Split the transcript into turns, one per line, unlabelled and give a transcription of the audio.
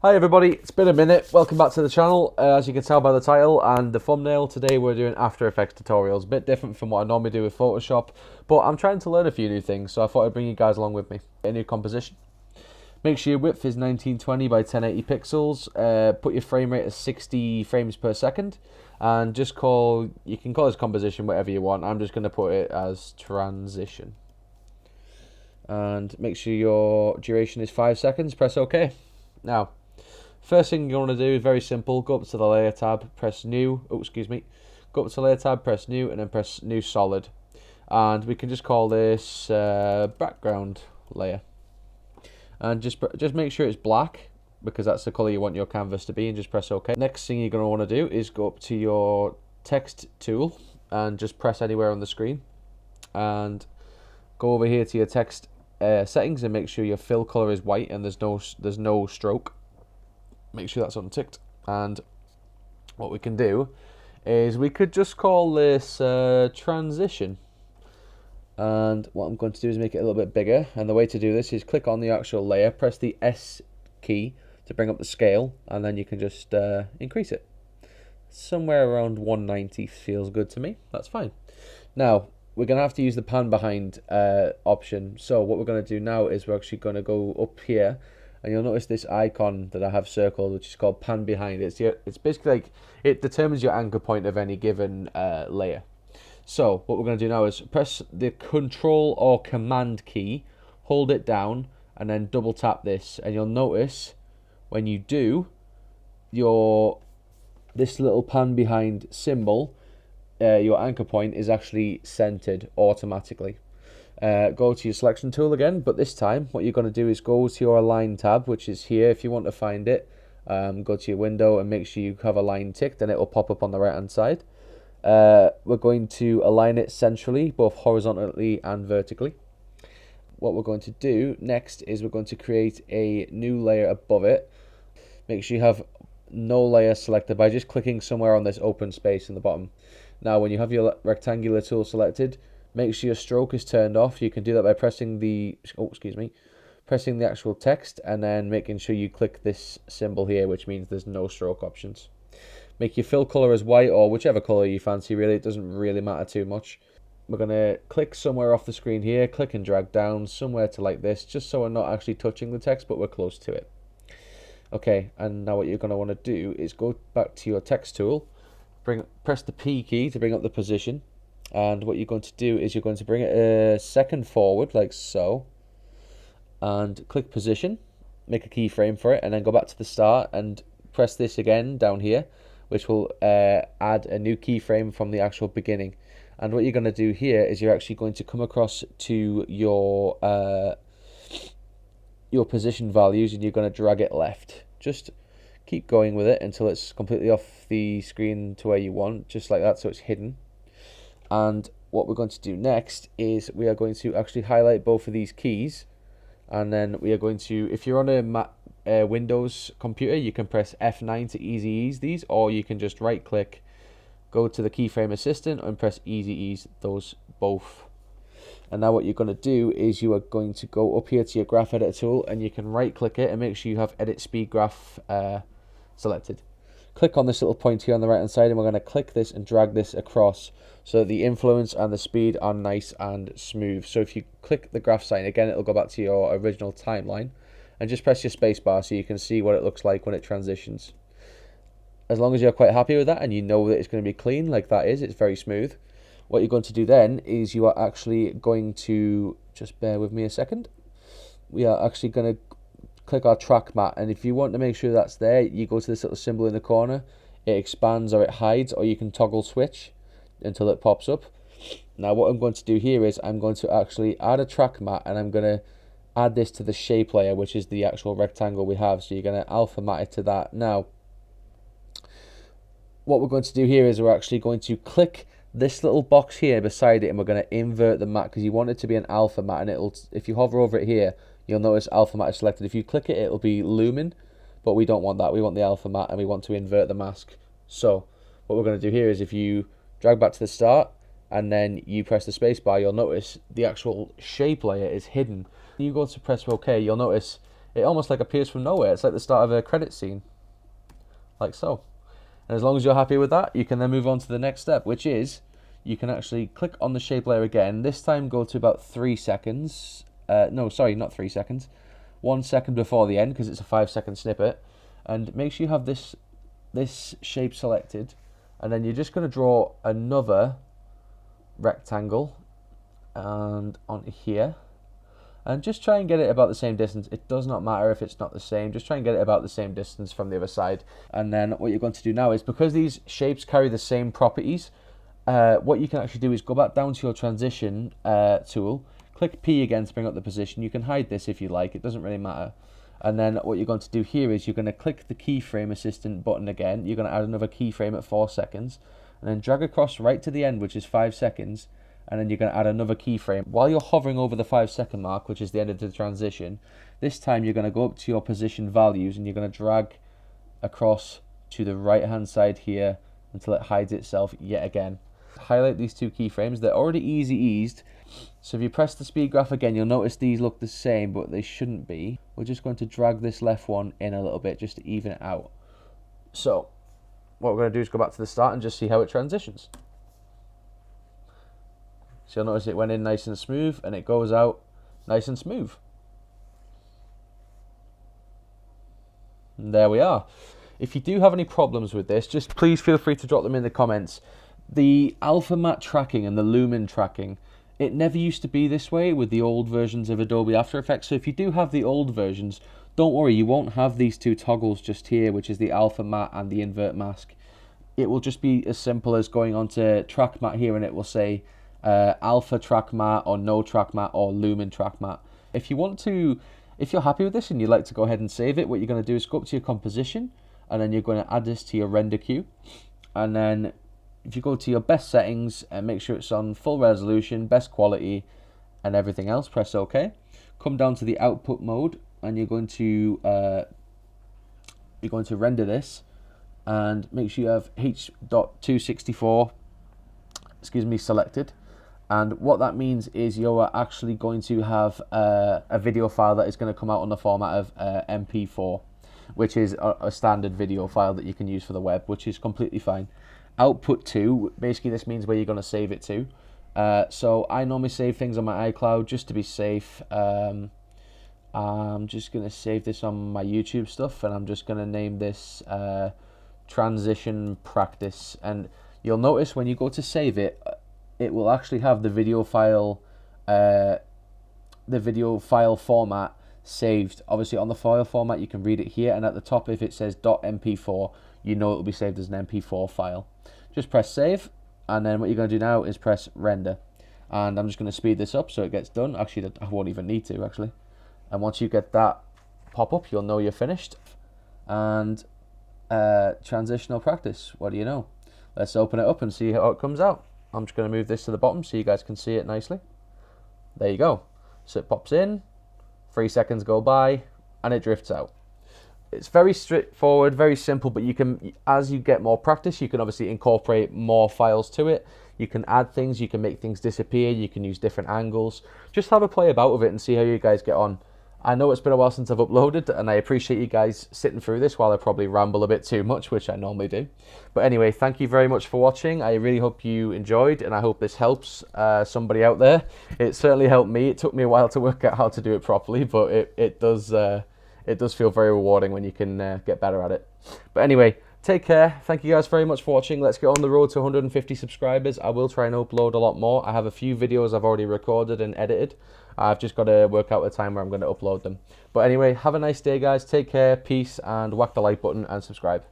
Hi everybody, it's been a minute. Welcome back to the channel. As you can tell by the title and the thumbnail, today we're doing After Effects tutorials. A bit different from what I normally do with Photoshop, but I'm trying to learn a few new things, so I thought I'd bring you guys along with me. A new composition. Make sure your width is 1920 by 1080 pixels. Put your frame rate as 60 frames per second, and just you can call this composition whatever you want. I'm just going to put it as transition. And make sure your duration is 5 seconds. Press OK. Now, first thing you want to do is very simple. Go up to the layer tab, press new. Go up to the layer tab, press new, and then press new solid. And we can just call this background layer. And just make sure it's black, because that's the color you want your canvas to be, and just press OK. Next thing you're going to want to do is go up to your text tool and just press anywhere on the screen. And go over here to your text settings and make sure your fill color is white and there's no stroke. Make sure that's unticked. And what we can do is we could just call this transition. And what I'm going to do is make it a little bit bigger, and the way to do this is click on the actual layer, press the S key to bring up the scale, and then you can just increase it. Somewhere around 190 feels good to me. That's fine. Now we're going to have to use the pan behind option. So what we're going to do now is we're actually going to go up here, and you'll notice this icon that I have circled, which is called pan behind. It's basically like it determines your anchor point of any given layer. So what we're going to do now is press the Control or Command key, hold it down, and then double tap this, and you'll notice when you do, this little pan behind symbol, your anchor point is actually centered automatically. Go to your selection tool again, but this time what you're going to do is go to your align tab, which is here if you want to find it. Go to your window and make sure you have align ticked, and it will pop up on the right hand side. We're going to align it centrally, both horizontally and vertically. What we're going to do next is we're going to create a new layer above it. Make sure you have no layer selected by just clicking somewhere on this open space in the bottom. Now when you have your rectangular tool selected, make sure your stroke is turned off. You can do that by pressing the actual text, and then making sure you click this symbol here, which means there's no stroke options. Make your fill color as white, or whichever color you fancy, really. It doesn't really matter too much. We're going to click somewhere off the screen here, click and drag down somewhere to like this, just so we're not actually touching the text, but we're close to it. Okay, and now what you're going to want to do is go back to your text tool, press the P key to bring up the position, and what you're going to do is you're going to bring it a second forward, like so, and click position, make a keyframe for it, and then go back to the start and press this again down here, which will add a new keyframe from the actual beginning. And what you're going to do here is you're actually going to come across to your position values, and you're going to drag it left. Just keep going with it until it's completely off the screen to where you want, just like that, so it's hidden. And what we're going to do next is we are going to actually highlight both of these keys, and then we are going to, if you're on a Windows computer, you can press F9 to easy ease these, or you can just right click, go to the keyframe assistant and press easy ease those both. And now what you're going to do is you are going to go up here to your graph editor tool, and you can right click it and make sure you have edit speed graph selected. Click on this little point here on the right hand side, and we're going to click this and drag this across so that the influence and the speed are nice and smooth. So if you click the graph sign again, it'll go back to your original timeline, and just press your space bar so you can see what it looks like when it transitions. As long as you're quite happy with that and you know that it's going to be clean like that is, it's very smooth. What you're going to do then is you are actually going to, just bear with me a second, we are actually going to click our track matte, and if you want to make sure that's there, you go to this little symbol in the corner, it expands or it hides, or you can toggle switch until it pops up. Now what I'm going to do here is I'm going to actually add a track matte, and I'm going to add this to the shape layer, which is the actual rectangle we have. So you're going to alpha matte it to that. Now what we're going to do here is we're actually going to click this little box here beside it, and we're going to invert the matte, because you want it to be an alpha matte, and it'll, if you hover over it here, you'll notice alpha matte is selected. If you click it, it'll be lumen, but we don't want that. We want the alpha matte, and we want to invert the mask. So what we're going to do here is if you drag back to the start and then you press the space bar, you'll notice the actual shape layer is hidden. You go to press OK, you'll notice it almost like appears from nowhere. It's like the start of a credit scene, like so. And as long as you're happy with that, you can then move on to the next step, which is you can actually click on the shape layer again. This time go to about 3 seconds. No, sorry, not 3 seconds. 1 second before the end, because it's a 5-second snippet. And make sure you have this shape selected. And then you're just going to draw another rectangle and on here. And just try and get it about the same distance. It does not matter if it's not the same. Just try and get it about the same distance from the other side. And then what you're going to do now is, because these shapes carry the same properties, what you can actually do is go back down to your transition tool, click P again to bring up the position. You can hide this if you like, it doesn't really matter. And then what you're going to do here is you're going to click the keyframe assistant button again. You're going to add another keyframe at 4 seconds. And then drag across right to the end, which is 5 seconds. And then you're going to add another keyframe. While you're hovering over the 5-second mark, which is the end of the transition, this time you're going to go up to your position values and you're going to drag across to the right hand side here until it hides itself yet again. Highlight these 2 keyframes. They're already easy eased. So if you press the speed graph again, you'll notice these look the same, but they shouldn't be. We're just going to drag this left one in a little bit just to even it out. So what we're going to do is go back to the start and just see how it transitions. So you'll notice it went in nice and smooth and it goes out nice and smooth. And there we are. If you do have any problems with this, just please feel free to drop them in the comments. The alpha matte tracking and the lumen tracking, it never used to be this way with the old versions of Adobe After Effects. So if you do have the old versions, don't worry, you won't have these 2 toggles just here, which is the alpha matte and the invert mask. It will just be as simple as going on to track matte here and it will say alpha track matte or no track matte or lumen track matte. If you're happy with this and you'd like to go ahead and save it, what you're going to do is go up to your composition and then you're going to add this to your render queue. And then if you go to your best settings and make sure it's on full resolution, best quality and everything else, press OK. Come down to the output mode and you're going to render this, and make sure you have H.264 selected. And what that means is you're actually going to have a video file that is going to come out on the format of MP4, which is a standard video file that you can use for the web, which is completely fine. Output to, basically this means where you're going to save it to. So I normally save things on my iCloud just to be safe. I'm just going to save this on my YouTube stuff, and I'm just going to name this transition practice. And you'll notice when you go to save it, it will actually have the video file format saved. Obviously on the file format you can read it here, and at the top if it says .mp4, you know it will be saved as an MP4 file. Just press save, and then what you're going to do now is press render. And I'm just going to speed this up so it gets done. Actually, I won't even need to actually. And once you get that pop up, you'll know you're finished. And transitional practice, what do you know? Let's open it up and see how it comes out. I'm just going to move this to the bottom so you guys can see it nicely. There you go. So it pops in, 3 seconds go by, and it drifts out. It's very straightforward, very simple, but you can, as you get more practice, you can obviously incorporate more files to it. You can add things, you can make things disappear, you can use different angles. Just have a play about with it and see how you guys get on. I know it's been a while since I've uploaded, and I appreciate you guys sitting through this while I probably ramble a bit too much, which I normally do. But anyway, thank you very much for watching. I really hope you enjoyed, and I hope this helps somebody out there. It certainly helped me. It took me a while to work out how to do it properly, but it does feel very rewarding when you can get better at it. But anyway, take care. Thank you guys very much for watching. Let's get on the road to 150 subscribers. I will try and upload a lot more. I have a few videos I've already recorded and edited. I've just got to work out a time where I'm going to upload them. But anyway, have a nice day, guys. Take care, peace, and whack the like button and subscribe.